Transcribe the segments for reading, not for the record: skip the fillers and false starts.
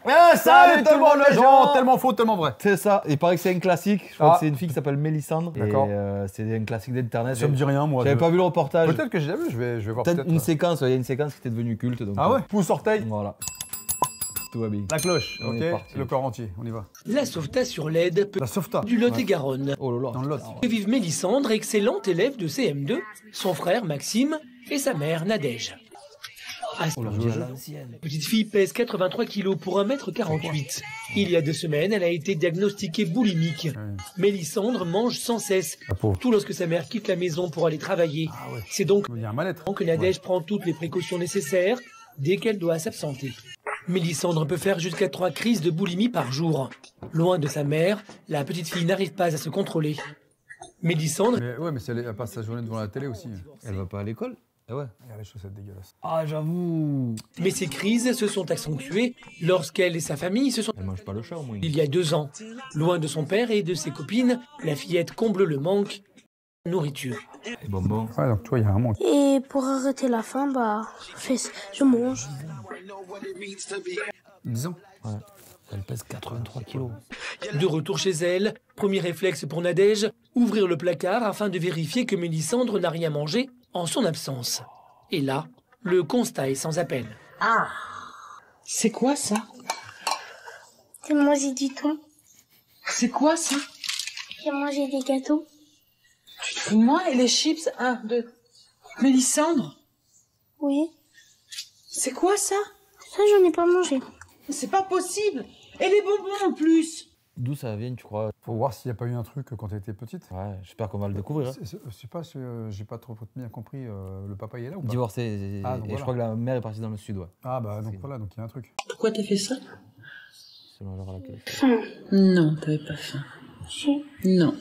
Ah, Salut tout le monde, les gens. Tellement faux, tellement vrai. C'est ça, il paraît que c'est un classique. Je crois que c'est une fille qui s'appelle Mélissandre. D'accord. Et c'est un classique d'internet. Ça me dit rien, moi. J'avais pas vu le reportage. Peut-être que j'ai vu, je vais voir. Peut-être une séquence, il y a une séquence qui était devenue culte. Donc, ah ouais. Pouce orteil. Voilà. Tout va bien. La cloche, On est ok. parti. Le corps entier, on y va. La sauvetat sur l'aide La sauvetat. du Lot-et-Garonne. Oh là là. Dans le Lot. Que vive Mélissandre, excellente élève de CM2, son frère Maxime et sa mère Nadège. Oh là là, l'ancienne. Petite fille pèse 83 kg pour 1,48 m. Il y a 2 semaines, elle a été diagnostiquée boulimique. Mélissandre mange sans cesse, La pauvre. tout lorsque sa mère quitte la maison pour aller travailler. C'est donc Il y a un mal-être. que Nadège prend toutes les précautions nécessaires dès qu'elle doit s'absenter. Mélissandre peut faire jusqu'à 3 crises de boulimie par jour. Loin de sa mère, la petite fille n'arrive pas à se contrôler. Mélissandre Mais si elle passe sa journée devant la télé aussi. Elle va pas à l'école? Ah ouais. Regarde les chaussettes dégueulasses. Ah, j'avoue. Mais ces crises se sont accentuées lorsqu'elle et sa famille se sont... Elle mange pas le chat au moins. Il y a 2 ans, loin de son père et de ses copines, la fillette comble le manque de nourriture. Et bonbons. Ouais, donc toi, il y a un manque. Et pour arrêter la faim, bah, je mange. Disons. Ouais. Elle pèse 83 kilos. De retour chez elle, premier réflexe pour Nadège, ouvrir le placard afin de vérifier que Mélissandre n'a rien mangé en son absence. Et là, le constat est sans appel. Ah, c'est quoi ça? J'ai mangé du thon, C'est quoi ça? j'ai mangé des gâteaux. Tu te fous de moi et les chips? 1, 2. Mélissandre, Oui, c'est quoi ça? ça j'en ai pas mangé. C'est pas possible. Et les bonbons en plus. D'où ça vient, tu crois? Faut voir s'il n'y a pas eu un truc quand elle était petite. Ouais, j'espère qu'on va le découvrir. Hein. Je sais pas si j'ai pas trop bien compris. Le papa il est là ou pas? Divorcé. Et, Ah, donc et voilà. je crois que la mère est partie dans le sud, ouais. Ah bah donc voilà, donc il y a un truc. Pourquoi t'as fait ça? Selon l'heure à laquelle. Non, t'avais pas faim. Si. Non.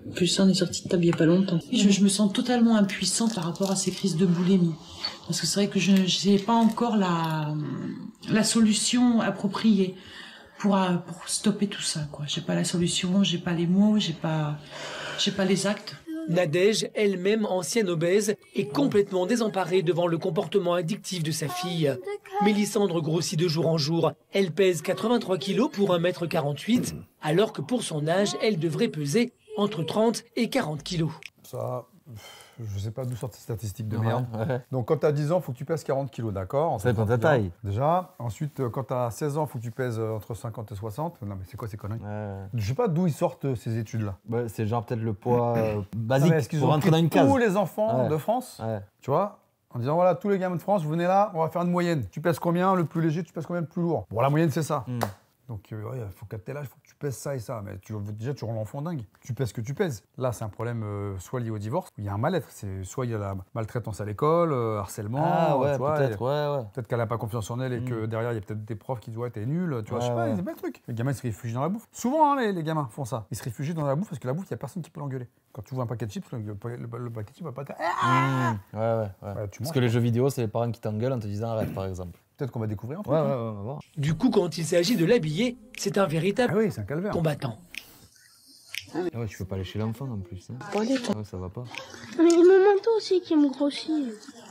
En plus, on est sorti de table il y a pas longtemps. Je me sens totalement impuissante par rapport à ces crises de boulimie. Parce que c'est vrai que je n'ai pas encore la solution appropriée pour stopper tout ça, quoi. J'ai pas la solution, j'ai pas les mots, j'ai pas les actes. Nadège, elle-même ancienne obèse, est complètement désemparée devant le comportement addictif de sa fille. Mélissandre grossit de jour en jour. Elle pèse 83 kg pour 1,48 m, alors que pour son âge, elle devrait peser entre 30 et 40 kg. Ça, je sais pas d'où sortent ces statistiques de Ouais, merde. ouais. Donc quand tu as 10 ans, il faut que tu pèses 40 kilos, d'accord? Ça dépend de ta taille. Déjà. Ensuite, quand tu as 16 ans, il faut que tu pèses entre 50 et 60. Non mais c'est quoi ces conneries? Ouais. Je sais pas d'où ils sortent ces études-là. Bah, c'est genre peut-être le poids Non, basique mais est-ce qu'ils pour ont rentrer pris dans une case. tous les enfants Ouais. de France, Ouais. tu vois, en disant voilà, tous les gamins de France, vous venez là, on va faire une moyenne. Tu pèses combien le plus léger, tu pèses combien le plus lourd? Bon, la moyenne, c'est ça. Mm. Donc, il faut qu'à tel âge, il faut que tu pèses ça et ça. Mais déjà, tu rends l'enfant dingue. Tu pèses ce que tu pèses. Là, c'est un problème soit lié au divorce, il y a un mal-être. Soit il y a la maltraitance à l'école, harcèlement. Ah ouais, tu vois, peut-être, ouais. Peut-être qu'elle n'a pas confiance en elle et que derrière, il y a peut-être des profs qui disent ouais, t'es nul. Tu vois, je sais pas, il y a plein de trucs. Les gamins, ils se réfugient dans la bouffe. Souvent, hein, les gamins font ça. Ils se réfugient dans la bouffe parce que la bouffe, il n'y a personne qui peut l'engueuler. Quand tu vois un paquet de chips, le paquet de chips va pas te dire Ouais. tu Parce manges, que les jeux vidéo, c'est les parents qui t'engueulent en te disant arrête, par exemple. peut-être qu'on va découvrir un truc. Ouais, hein. on va voir. Du coup, quand il s'agit de l'habiller, c'est un Ah véritable oui, c'est un calvaire. combattant. Ah ouais, tu peux pas aller chez l'enfant en plus. Hein. Bon, allez, toi. Ouais, ça va pas. Mais il me manteau aussi qui me grossit.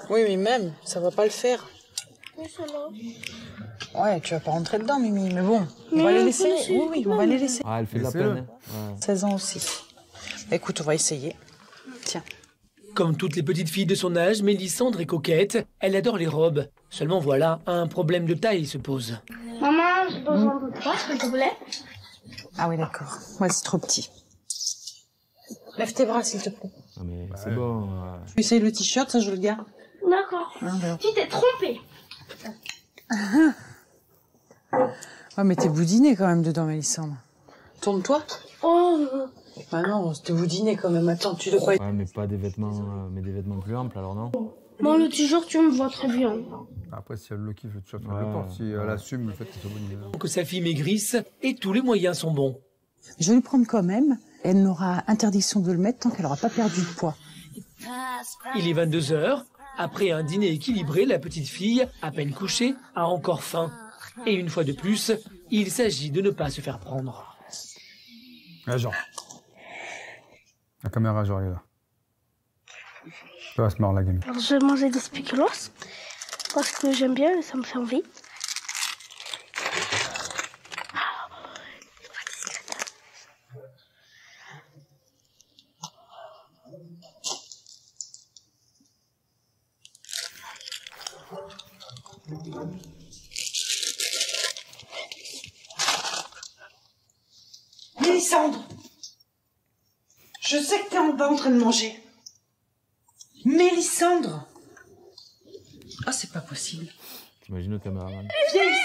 Oui, mais même, ça va pas le faire. Oui, ça va. Ouais, tu vas pas rentrer dedans, Mimi, mais bon, on Mais va les on laisser. peut laisser. Oui, on va les laisser. Ah, elle fait de la Laissez-le. peine. Hein. Ouais. 16 ans aussi. Écoute, on va essayer. Tiens. Comme toutes les petites filles de son âge, Mélissandre est coquette. Elle adore les robes. Seulement voilà, un problème de taille se pose. Maman, j'ai besoin de toi, s'il te plaît. Ah oui, d'accord. Ouais, c'est trop petit. Lève tes bras, s'il te plaît. Non, mais c'est bon. Tu essayes le t-shirt, ça, je le garde. D'accord. Tu t'es trompé. Ouais, mais t'es boudiné quand même dedans, Mélissandre. Tourne-toi. Oh, Bah non, c'était boudiné quand même. Attends, tu devrais... Ouais, mais pas des vêtements, mais des vêtements plus amples alors non? bon, le t-shirt, tu me vois très bien. Après, si elle le kiffe, tu vas Ouais, le porte. Si elle assume le fait que ce soit bonne. Que sa fille maigrisse et tous les moyens sont bons. Je vais le prendre quand même. Elle n'aura interdiction de le mettre tant qu'elle n'aura pas perdu de poids. Il est 22 h. Après un dîner équilibré, la petite fille, à peine couchée, a encore faim. Et une fois de plus, il s'agit de ne pas se faire prendre. Ah, genre. La caméra, genre, elle est là. Ça va se marrer, la gamine. Alors, je vais manger des spéculoos parce que j'aime bien et ça me fait envie. Mélissandre, je sais que t'es en bas en train de manger. Mélissandre. Ah, c'est pas possible. T'imagines le caméraman. Viens ici.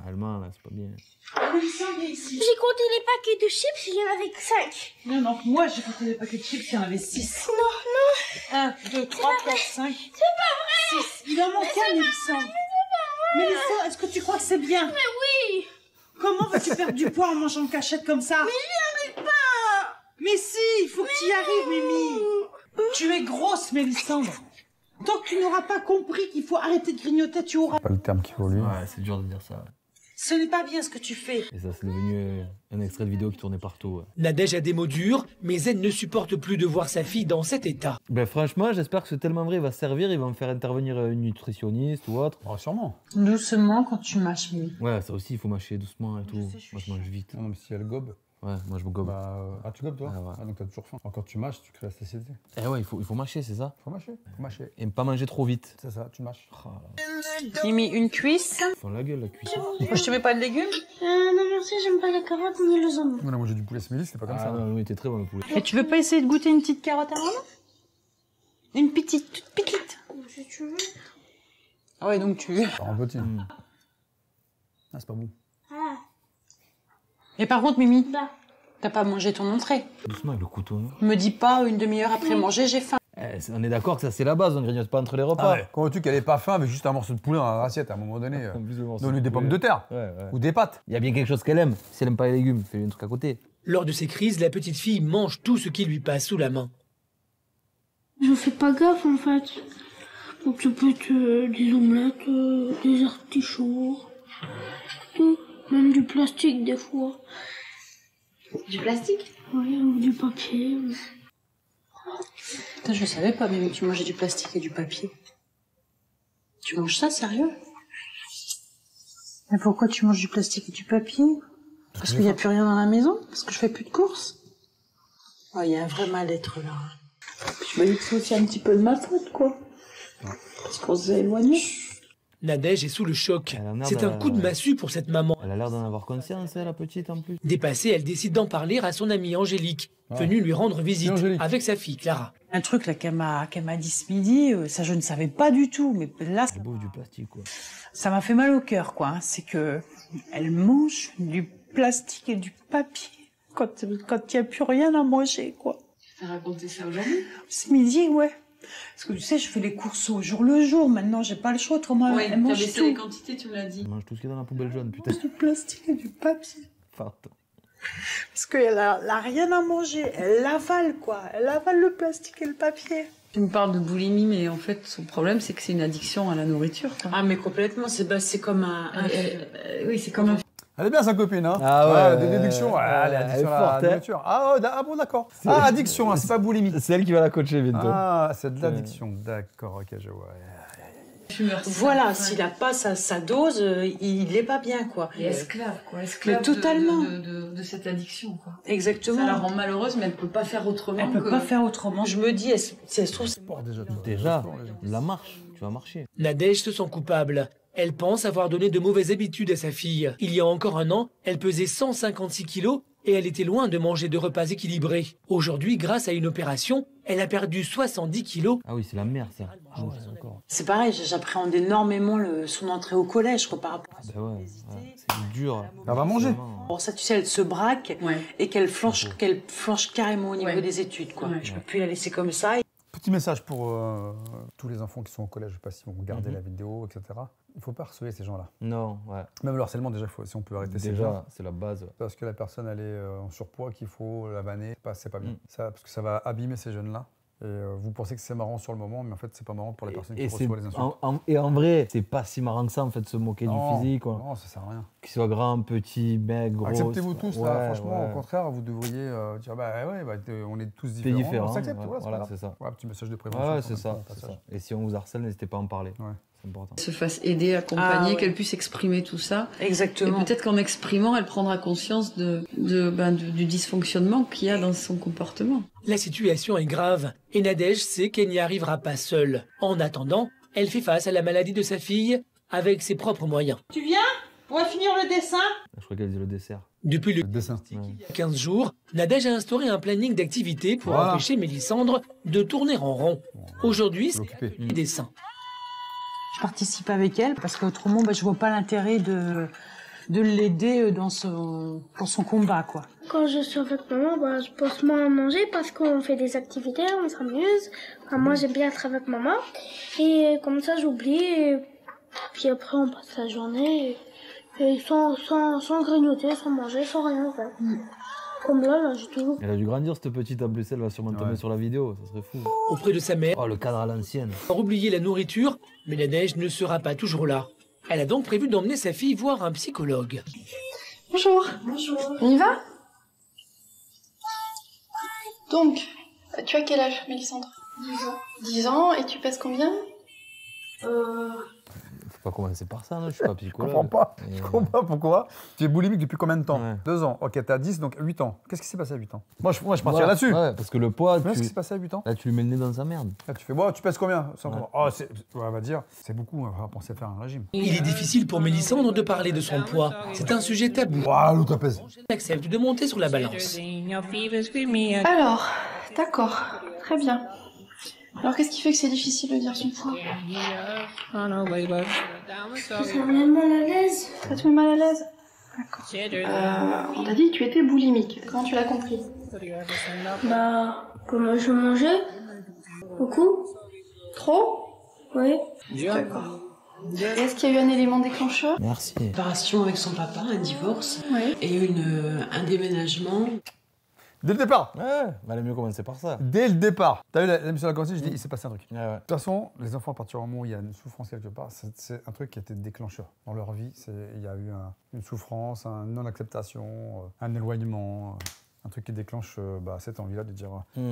Allemand, là, c'est pas bien. Mélissandre, viens ici. J'ai compté les paquets de chips, il y en avait que 5. Non, non, moi j'ai compté les paquets de chips, il y en avait 6. Non, 1, 2, 3, 4, 5. C'est pas vrai. 6. Il en manque un, Mélissandre. Mélissandre, est-ce que tu crois que c'est bien? mais oui. Comment vas-tu perdre du poids en mangeant de cachette comme ça? Mais j'y arrive pas. Mais si, il faut que tu y arrives, Mimi. Tu es grosse, Mélissandre. Tant que tu n'auras pas compris qu'il faut arrêter de grignoter, tu auras... Pas le terme qu'il faut lui. Ouais, c'est dur de dire ça. Ce n'est pas bien ce que tu fais. Et ça, c'est devenu un extrait de vidéo qui tournait partout. Ouais. Nadège a des mots durs, mais elle ne supporte plus de voir sa fille dans cet état. Ben franchement, j'espère que c'est tellement vrai, il va servir, il va me faire intervenir une nutritionniste ou autre. Oh, sûrement. Doucement quand tu mâches, Mimi. Ouais, ça aussi, il faut mâcher doucement et tout. Je sais, je suis Moi, je mange vite. Non, mais si elle gobe, Ouais, moi, je me gobe. ah, tu gobes toi? Ah, ouais. Ah, donc t'as toujours faim. Quand tu mâches, tu crées la satiété. Eh ouais, il faut mâcher, c'est ça. Faut mâcher. Faut mâcher. Et pas manger trop vite. C'est ça, tu mâches. Oh, Mimi, une cuisse. ils font la gueule, la cuisson. Moi, je te mets pas de légumes. Non, merci, j'aime pas les carottes ni le saumon. On a mangé du poulet sméli, c'était pas comme Ah ça. non, non, il était très bon le poulet. Et tu veux pas essayer de goûter une petite carotte à maman? Une petite, toute petite. Si tu veux. Ah ouais, donc tu... Ça rend petit. Mm. Ah, c'est pas bon. Ah, Et par contre, Mimi, bah. t'as pas mangé ton entrée. Doucement avec le couteau, non? Me dis pas une demi-heure après manger, j'ai faim. On est d'accord que ça, c'est la base, on grignote pas entre les repas. Ah ouais. Comment veux-tu qu'elle ait pas faim avec juste un morceau de poulet dans l'assiette à un moment donné En plus, le morceau donne-lui de des poulet. pommes de terre. Ouais, ouais. Ou des pâtes. Il y a bien quelque chose qu'elle aime. Si elle aime pas les légumes, fais-lui un truc à côté. Lors de ces crises, la petite fille mange tout ce qui lui passe sous la main. Je fais pas gaffe en fait. Donc ça peut être des omelettes, des artichauts, tout. Même du plastique des fois. Du plastique? Oui, ou du papier. Putain, je savais pas, Mimi, que tu mangeais du plastique et du papier. Tu manges ça, sérieux? Mais pourquoi tu manges du plastique et du papier? Parce qu'il n'y a plus rien dans la maison? Parce que je fais plus de courses? Oh, il y a un vrai mal-être, là. Je me dis que c'est aussi un petit peu de ma faute, quoi. Parce qu'on s'est éloignés. Nadège est sous le choc. Elle a l'air C'est un d'un- coup de massue pour cette maman. Elle a l'air d'en avoir conscience, la petite, en plus. Dépassée, elle décide d'en parler à son amie Angélique, venue lui rendre visite Angélique. avec sa fille Clara. Un truc, là, qu'elle m'a dit ce midi, ça, je ne savais pas du tout. Mais là, Elle bouffe du plastique, quoi. ça m'a fait mal au cœur, quoi. C'est que elle mange du plastique et du papier quand il n'y a plus rien à manger, quoi. T'as raconté ça aujourd'hui? Ce midi, ouais. Parce que tu sais, je fais les courses au jour le jour. Maintenant, j'ai pas le choix. Autrement, Ouais, elle t'as mange baissé tout. les quantités, tu me l'as dit. Elle mange tout ce qui est dans la poubelle jaune, putain. Du plastique et du papier. Farte. Parce qu'elle a rien à manger. Elle l'avale, quoi. Elle avale le plastique et le papier. Tu me parles de boulimie, mais en fait, son problème, c'est que c'est une addiction à la nourriture, quoi. Ah, mais complètement. C'est comme un... Oui, c'est comme un... Elle est bien sa copine, hein. Ah ouais, des déductions. Elle est elle est addiction à forte, la hein. nourriture. Ah, bon, d'accord. Ah, addiction, hein, c'est pas boulimie. C'est elle qui va la coacher bientôt. Ah, c'est de l'addiction. D'accord, ok, je vois. fumeur. Voilà, Ouais. s'il a pas sa dose, il est pas bien, quoi. Et esclave, quoi. Esclave Mais totalement. de cette addiction, quoi. Exactement. Ça la rend malheureuse, mais elle peut pas faire autrement. Elle peut que- pas faire autrement. Je me dis, si elle se trouve, c'est Sport déjà. Déjà, Sport, déjà. la marche, tu vas marcher. Nadège se sent coupable. Elle pense avoir donné de mauvaises habitudes à sa fille. Il y a encore un an, elle pesait 156 kilos et elle était loin de manger de repas équilibrés. Aujourd'hui, grâce à une opération, elle a perdu 70 kilos. Ah oui, c'est la merde, ça. Ah ouais, encore. c'est pareil, j'appréhende énormément son entrée au collège, quoi, par rapport à Bah ouais, ouais, c'est dur. Elle va manger. Vraiment. Bon, ça, tu sais, elle se braque Ouais. et qu'elle flanche carrément au niveau Ouais. des études, quoi. Ouais. Je peux plus la laisser comme ça. Petit message pour tous les enfants qui sont au collège, je sais pas si vont regarder la vidéo, etc. Il faut pas harceler ces gens-là. Non, ouais. Même le harcèlement, déjà, si on peut arrêter ces gens. Déjà, c'est la base. Parce que la personne, elle est en surpoids, qu'il faut la vanner, c'est pas bien. Mm. Parce que ça va abîmer ces jeunes-là. Et vous pensez que c'est marrant sur le moment, mais en fait, c'est pas marrant pour les personnes qui c'est reçoivent les insultes. en vrai, c'est pas si marrant que ça, en fait, de se moquer Non, du physique, quoi. Non, ça sert à rien. Qu'il soit grand, petit, mec, gros. Acceptez-vous tous, là, Ouais, franchement. ouais. Au contraire, vous devriez dire, on est tous C'est différents. différent. On s'accepte, ouais, voilà, c'est voilà, pas c'est grave. ça. Ouais, petit message de prévention. Ouais, quand c'est même, ça, au c'est passage. ça. Et si on vous harcèle, n'hésitez pas à en parler. Ouais. C'est important. Se fasse aider, accompagner, Ah, ouais. qu'elle puisse exprimer tout ça. Et Exactement. peut-être qu'en exprimant, elle prendra conscience du dysfonctionnement qu'il y a dans son comportement. La situation est grave et Nadège sait qu'elle n'y arrivera pas seule. En attendant, elle fait face à la maladie de sa fille avec ses propres moyens. Tu viens? On va finir le dessin. Je crois qu'elle disait le dessert. Depuis le dessin. il y a 15 jours, Nadège a instauré un planning d'activités pour Voilà. empêcher Mélissandre de tourner en rond. Aujourd'hui, L'occuper. c'est le dessin. Je participe avec elle parce qu'autrement, je vois pas l'intérêt de l'aider dans son combat, quoi. Quand je suis avec maman, je pose moins à manger parce qu'on fait des activités, on s'amuse. Enfin, moi, j'aime bien être avec maman. Et comme ça, j'oublie. Et puis après, on passe la journée et sans grignoter, sans manger, sans rien faire. Comme là, j'ai toujours... Elle a dû grandir cette petite en plus, elle va sûrement tomber sur la vidéo, ça serait fou. Auprès de sa mère, Oh, le cadre à l'ancienne. pour oublier la nourriture, mais Nadège ne sera pas toujours là. Elle a donc prévu d'emmener sa fille voir un psychologue. Bonjour. Bonjour. On y va? Donc, tu as quel âge, Mélissandre? 10 ans. 10 ans, et tu pèses combien? Faut pas commencer par ça, non? Je suis pas Je psychologue. comprends pas. Et, Je comprends pas pourquoi. Tu es boulimique depuis combien de temps? Ouais. 2 ans. Ok, t'as 10, donc 8 ans. Qu'est-ce qui s'est passé à 8 ans? Moi, je partirais là-dessus. Ouais, parce que le poids, Qu'est-ce qui s'est passé à 8 ans? là, tu lui mets le nez dans sa merde. Là, tu fais, bon, tu pèses combien? Ouais. Oh, on va dire, c'est beaucoup, on va penser faire un régime. Il est difficile pour Mélissandre de parler de son poids. C'est un sujet tabou. Waouh, l'autre pèse. Elle accepte de monter sur la balance. Alors, d'accord. Très bien. Alors, qu'est-ce qui fait que c'est difficile de dire son poids? Ça me met mal à l'aise. Ça te met mal à l'aise? D'accord. On t'a dit que tu étais boulimique. Comment tu l'as compris? Comment je mangeais? Beaucoup? Trop? Oui. D'accord. Est-ce qu'il y a eu un élément déclencheur? Merci. Séparation avec son papa, un divorce Oui. et un déménagement. Dès le départ. Ouais, valait mieux commencer par ça. Dès le départ. T'as vu la mission de la cantine, je dis, il s'est passé un truc. Ouais, ouais. De toute façon, les enfants, à partir du moment où il y a une souffrance quelque part, c'est un truc qui a été déclencheur dans leur vie. Il y a eu une souffrance, une non-acceptation, un éloignement, un truc qui déclenche cette envie-là de dire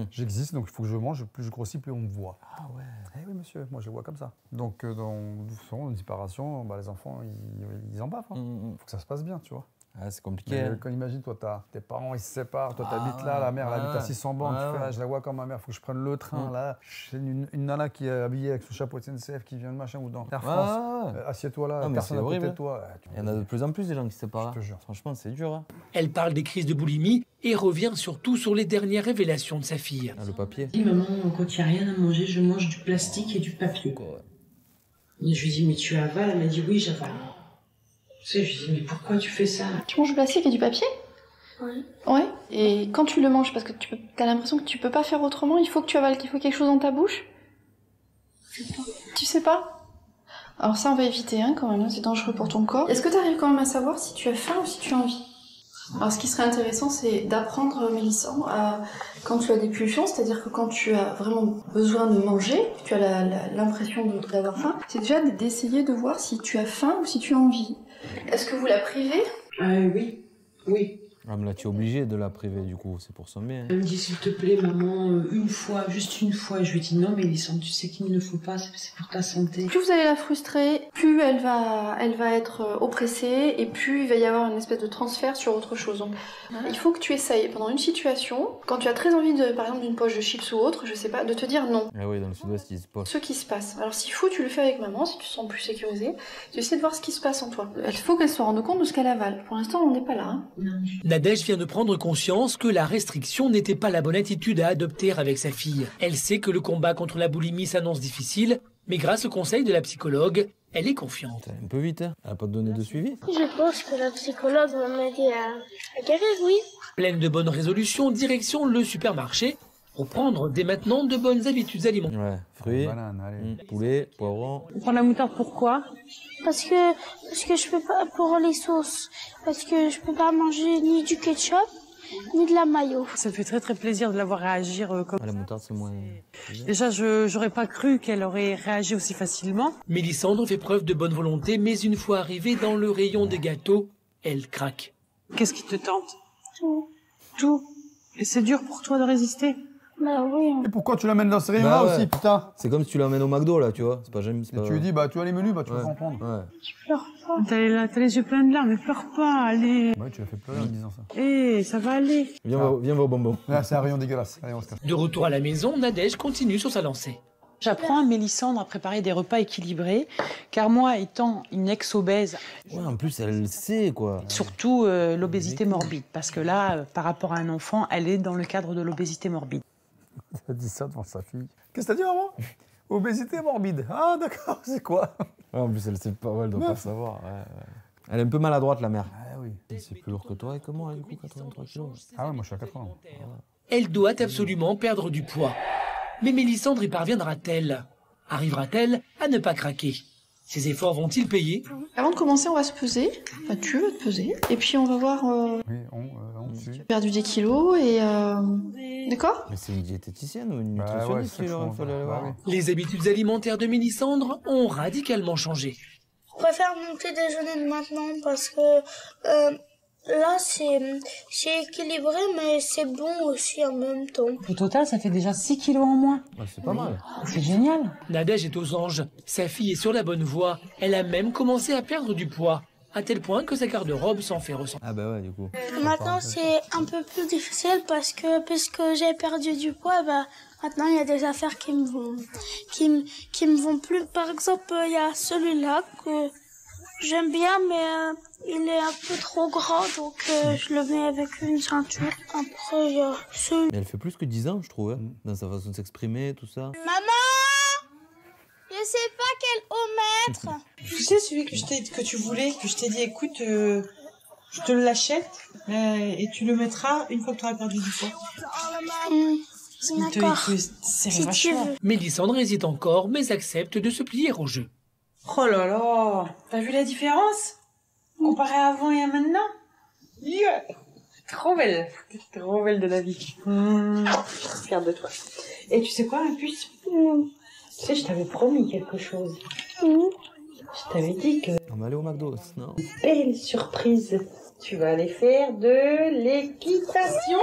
j'existe, donc il faut que je mange, plus je grossis, plus on me voit. Ah ouais. Eh oui, monsieur, moi je le vois comme ça. Donc, dans une séparation, les enfants, ils en bavent. Il faut que ça se passe bien, tu vois. Ah, c'est compliqué. Mais hein. quand imagine, toi, tes parents, ils se séparent, toi, t'habites là, la mère, elle habite à 600 bornes, tu fais, je la vois comme ma mère, faut que je prenne le train, là. J'ai une nana qui est habillée avec son chapeau de SNCF qui vient de machin ou dans Air France. Assieds-toi là, mais personne c'est à côté horrible. de toi. Il y en a de plus en plus des gens qui se séparent. Je te jure. Franchement, c'est dur. Hein. Elle parle des crises de boulimie et revient surtout sur les dernières révélations de sa fille. Ah, le papier. Je dis, maman, quand il n'y a rien à manger, je mange du plastique et du papier. Et je lui dis, mais tu avales? Elle m'a dit, oui, j'avale. Tu sais, je lui dis, mais pourquoi tu fais ça? Tu manges du plastique et du papier? Oui. Ouais. Et quand tu le manges, parce que t'as l'impression que tu peux pas faire autrement, il faut que tu avales, qu'il faut quelque chose dans ta bouche? Je sais pas. Tu sais pas? Alors ça, on va éviter, hein, quand même, c'est dangereux pour ton corps. Est-ce que tu arrives quand même à savoir si tu as faim ou si tu as envie? Alors ce qui serait intéressant, c'est d'apprendre, Mélissandre, à, quand tu as des pulsions, c'est-à-dire que quand tu as vraiment besoin de manger, que tu as l'impression d'avoir faim, c'est déjà d'essayer de voir si tu as faim ou si tu as envie. Est-ce que vous la privez? Oui, oui. Ah, mais là, tu es obligé de la priver, du coup, c'est pour son bien. Elle me dit, s'il te plaît, maman, une fois, juste une fois. Je lui dis, non, mais Mélissandre, tu sais qu'il ne faut pas, c'est pour ta santé. Plus vous allez la frustrer, plus elle va être oppressée et plus il va y avoir une espèce de transfert sur autre chose. Donc, il faut que tu essayes pendant une situation, quand tu as très envie de, par exemple, d'une poche de chips ou autre, je sais pas, de te dire non. Ah oui, dans le sud-ouest, ils se posent. Ce qui se passe. Alors s'il faut, tu le fais avec maman, si tu te sens plus sécurisé. Tu essaies de voir ce qui se passe en toi. Il faut qu'elle se rende compte de ce qu'elle avale. Pour l'instant, on n'est pas là. Hein. Nadège vient de prendre conscience que la restriction n'était pas la bonne attitude à adopter avec sa fille. Elle sait que le combat contre la boulimie s'annonce difficile, mais grâce au conseil de la psychologue, elle est confiante. C'est un peu vite, hein. Elle a pas te donné de suivi. Je pense que la psychologue va m'aider à guérir, oui. Pleine de bonnes résolutions, direction le supermarché pour prendre dès maintenant de bonnes habitudes alimentaires. Ouais, fruits, Banane, allez. poulet, poivron. On prend la moutarde, pourquoi? Parce que je peux pas, pour les sauces, parce que je peux pas manger ni du ketchup, ni de la mayo. Ça me fait très très plaisir de la voir réagir comme Ah, la moutarde, c'est moins... Déjà, j'aurais pas cru qu'elle aurait réagi aussi facilement. Mélissandre fait preuve de bonne volonté, mais une fois arrivée dans le rayon des gâteaux, elle craque. Qu'est-ce qui te tente? Tout. Tout. Et c'est dur pour toi de résister? Bah oui. Et pourquoi tu l'amènes dans ce rayon-là Bah ouais. aussi, putain? C'est comme si tu l'amènes au McDo, là, tu vois. C'est pas jamais... Et tu lui dis, tu as les menus, tu peux en prendre. Ouais. Je pleure pas. T'as les yeux pleins de larmes, mais pleure pas, allez. Ouais, tu l'as fait pleurer en disant ça. Eh, ça va aller. Viens voir au bonbon. Là, c'est un rayon dégueulasse. Allez, on se casse. De retour à la maison, Nadège continue sur sa lancée. J'apprends à Mélissandre à préparer des repas équilibrés, car moi, étant une ex-obèse... Ouais, en plus, elle le sait, quoi. Surtout l'obésité morbide, parce que là, par rapport à un enfant, elle est dans le cadre de l'obésité morbide. Elle dit ça devant sa fille. Qu'est-ce que t'as dit, maman? Obésité morbide. Ah, d'accord, c'est quoi? Ouais, en plus, elle sait pas, elle doit pas savoir. Ouais. Elle est un peu maladroite, la mère. Ah oui. C'est plus lourd que toi, et comment, du coup, 83 kilos? Ah ouais, moi je suis à 80. Elle doit absolument perdre du poids. Mais Mélissandre y parviendra-t-elle? Arrivera-t-elle à ne pas craquer? Ses efforts vont-ils payer? Avant de commencer, on va se peser. Enfin, tu vas te peser. Et puis on va voir... Oui, on suit. J'ai perdu des kilos et... D'accord? Mais c'est une diététicienne ou une Bah ouais, nutritionniste c'est qu'il ça aurait que fallu je aller vois. voir? Les habitudes alimentaires de Mélissandre ont radicalement changé. Je préfère mon petit déjeuner de maintenant parce que là c'est équilibré mais c'est bon aussi en même temps. Au total, ça fait déjà 6 kilos en moins. Ouais, c'est pas mal. C'est génial. Nadège est aux anges. Sa fille est sur la bonne voie. Elle a même commencé à perdre du poids, à tel point que sa garde-robe s'en fait ressentir. Ah bah ouais, du coup. Maintenant c'est un peu plus difficile parce que puisque j'ai perdu du poids, bah maintenant il y a des affaires qui me vont plus. Par exemple, il y a celui-là que j'aime bien mais il est un peu trop grand donc je le mets avec une ceinture. Après il y a celui. Mais elle fait plus que 10 ans, je trouve, hein, dans sa façon de s'exprimer, tout ça. Maman, je sais pas quel haut mettre. Tu sais, celui que tu voulais, que je t'ai dit, écoute, je te l'achète et tu le mettras une fois que tu auras perdu du poids. D'accord. C'est Si tu veux. Mélissandre hésite encore, mais accepte de se plier au jeu. Oh là là, t'as vu la différence comparé à avant et à maintenant? Yeah. Trop belle de la vie. Je suis fière de toi. Et tu sais quoi, ma puce? Tu sais, je t'avais promis quelque chose. Je t'avais dit que... On va aller au McDo, non? Belle surprise. Tu vas aller faire de l'équitation.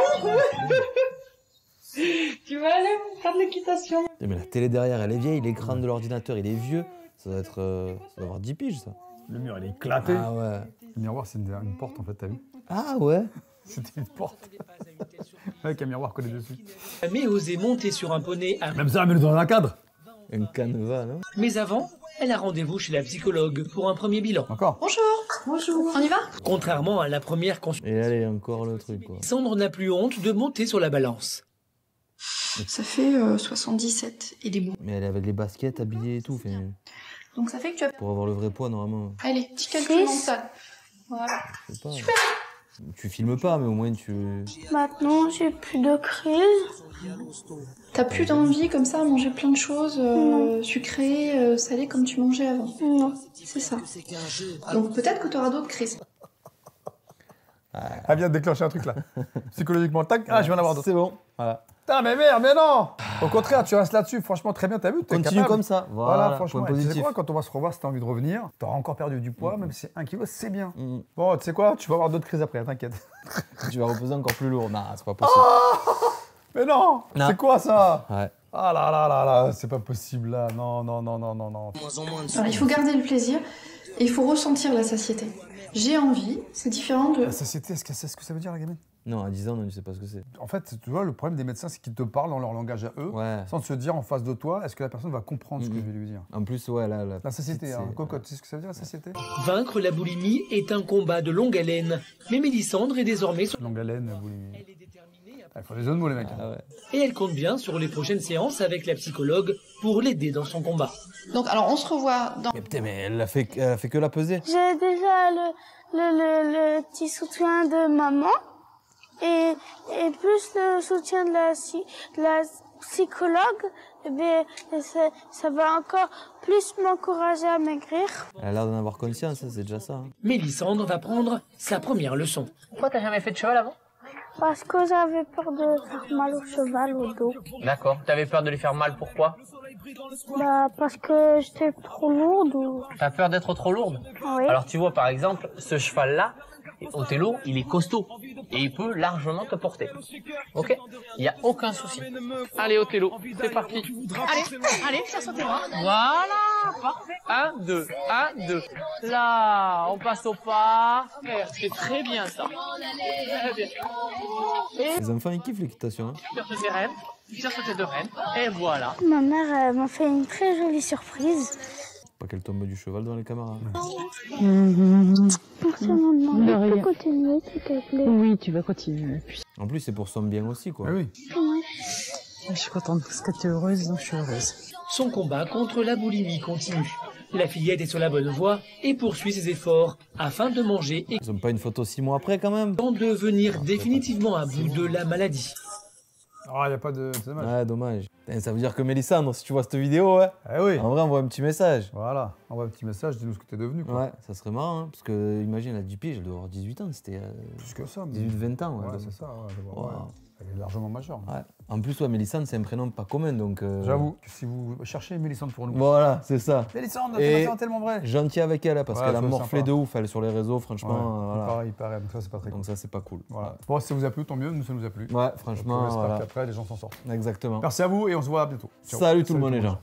Tu vas aller faire de l'équitation. Mais la télé derrière, elle est vieille, l'écran de l'ordinateur, il est vieux. Ça doit être... ça doit avoir 10 piges, ça. Le mur, il est éclaté. Ah ouais. Le miroir, c'est une porte, en fait, t'as vu? Ah ouais. C'était une porte. Avec un miroir collé dessus. Mais oser monter sur un poney à... Même ça, elle met dans un cadre. Un canevas, non? Mais avant, elle a rendez-vous chez la psychologue pour un premier bilan. Encore? Bonjour. On y va? Contrairement à la première consultation, Et allez, encore le truc, quoi. Mélissandre n'a plus honte de monter sur la balance. Ça fait 77. Il est beau. Mais elle est avec les baskets, habillée et tout. Fait... Donc ça fait que tu as... Pour avoir le vrai poids, normalement. Allez, petit calcul mental. Voilà. Je sais pas. Tu filmes pas, mais au moins tu... Maintenant j'ai plus de crise. T'as plus d'envie comme ça à manger plein de choses sucrées, salées comme tu mangeais avant. Non. C'est ça. Donc peut-être que t'auras d'autres crises. Elle vient de déclencher un truc là. Psychologiquement, tac. Ah, je viens d'avoir d'autres. C'est bon. Voilà. Putain, mais merde, mais non! Au contraire, tu restes là-dessus. Franchement, très bien, t'as vu? T'es Continue capable. comme ça. Voilà, Voilà, franchement. point Et tu sais positif. quoi, quand on va se revoir, si t'as envie de revenir, t'auras encore perdu du poids, même si c'est 1 kilo, c'est bien. Bon, tu sais quoi? Tu vas avoir d'autres crises après, t'inquiète. Tu vas reposer encore plus lourd. Non, c'est pas possible. Mais non! Non. C'est quoi ça? Ouais. Ah là là là là, c'est pas possible là. Non, non, non, non, non, non. Alors, il faut garder le plaisir et il faut ressentir la satiété. J'ai envie, c'est différent de... La satiété, est-ce qu'elle sait ce que ça veut dire, la gamine? Non, à 10 ans, non, tu sais pas ce que c'est. En fait, tu vois, le problème des médecins, c'est qu'ils te parlent dans leur langage à eux, Ouais. sans se dire en face de toi, est-ce que la personne va comprendre ce que je vais lui dire? En plus, ouais, là... La satiété, c'est- hein. Cocotte, tu sais ce que ça veut dire, la satiété? Vaincre la boulimie est un combat de longue haleine. Mais Mélissandre est désormais sur... Longue haleine, boulimie. Il faut des jeux de mots, les mecs. Ah ouais. Et elle compte bien sur les prochaines séances avec la psychologue pour l'aider dans son combat. Donc alors on se revoit dans... Mais putain, mais elle a fait que la peser. J'ai déjà le petit soutien de maman et plus le soutien de la psychologue. Eh bien, ça va encore plus m'encourager à maigrir. Elle a l'air d'en avoir conscience, hein, c'est déjà ça. hein. Mélissandre va prendre sa première leçon. Pourquoi t'as jamais fait de cheval avant? Parce que j'avais peur de faire mal au cheval au dos. D'accord. T'avais peur de lui faire mal, pourquoi? Bah, parce que j'étais trop lourde ou... T'as peur d'être trop lourde? Oui. Alors tu vois par exemple, ce cheval-là, Othello, il est costaud et il peut largement te porter. Ok? Il n'y a aucun souci. Allez Othello, c'est parti. Allez, ça sautez-moi. Voilà, parfait. 1, 2, 1, 2. Là, on passe au pas. C'est très bien ça. Très bien. Les enfants, ils kiffent l'équitation. Hein. Sur tes rênes. Bien sauté de reine. Et voilà. Ma mère m'a fait une très jolie surprise. Pas qu'elle tombe du cheval devant les caméras. Merci maman. Je peux continuer s'il te plaît. Oui, tu vas continuer. En plus, c'est pour son bien aussi, quoi. Ah oui. Je suis contente parce que tu es heureuse, donc je suis heureuse. Son combat contre la boulimie continue. La fillette est sur la bonne voie et poursuit ses efforts afin de manger et Ils ont pas une photo 6 mois après, quand même? de venir définitivement à bout de la maladie. Ah, il n'y a pas de... C'est dommage. Ouais, dommage. Et ça veut dire que Mélissandre, si tu vois cette vidéo, ouais, Eh oui. en vrai, envoie un petit message. Voilà. Envoie un petit message, dis-nous ce que t'es devenu, quoi. Ouais, ça serait marrant, hein, parce que, imagine, elle a 10 piges, elle doit avoir 18 ans, c'était Plus que ça. 18-20 ans, ouais. Ouais, donc. c'est ça, ouais, je vois, Wow. ouais. Elle est largement majeure. Ouais. En plus, ouais, Mélissandre, c'est un prénom pas commun, donc... J'avoue que si vous cherchez Mélissandre pour nous... Voilà, c'est ça. Mélissandre, Et c'est tellement vrai. gentil avec elle, hein, parce Ouais, qu'elle a c'est morflé sympa. de ouf, elle, sur les réseaux, franchement, voilà. Il paraît, donc ça, c'est pas très cool. Donc ça, c'est pas cool. Voilà. Bon, si ça vous a plu, tant mieux, nous, ça nous a plu. Ouais, franchement, J'espère voilà. qu'après, les gens s'en sortent. Exactement. Merci à vous et on se voit bientôt. Ciao. Salut tout le monde, les gens.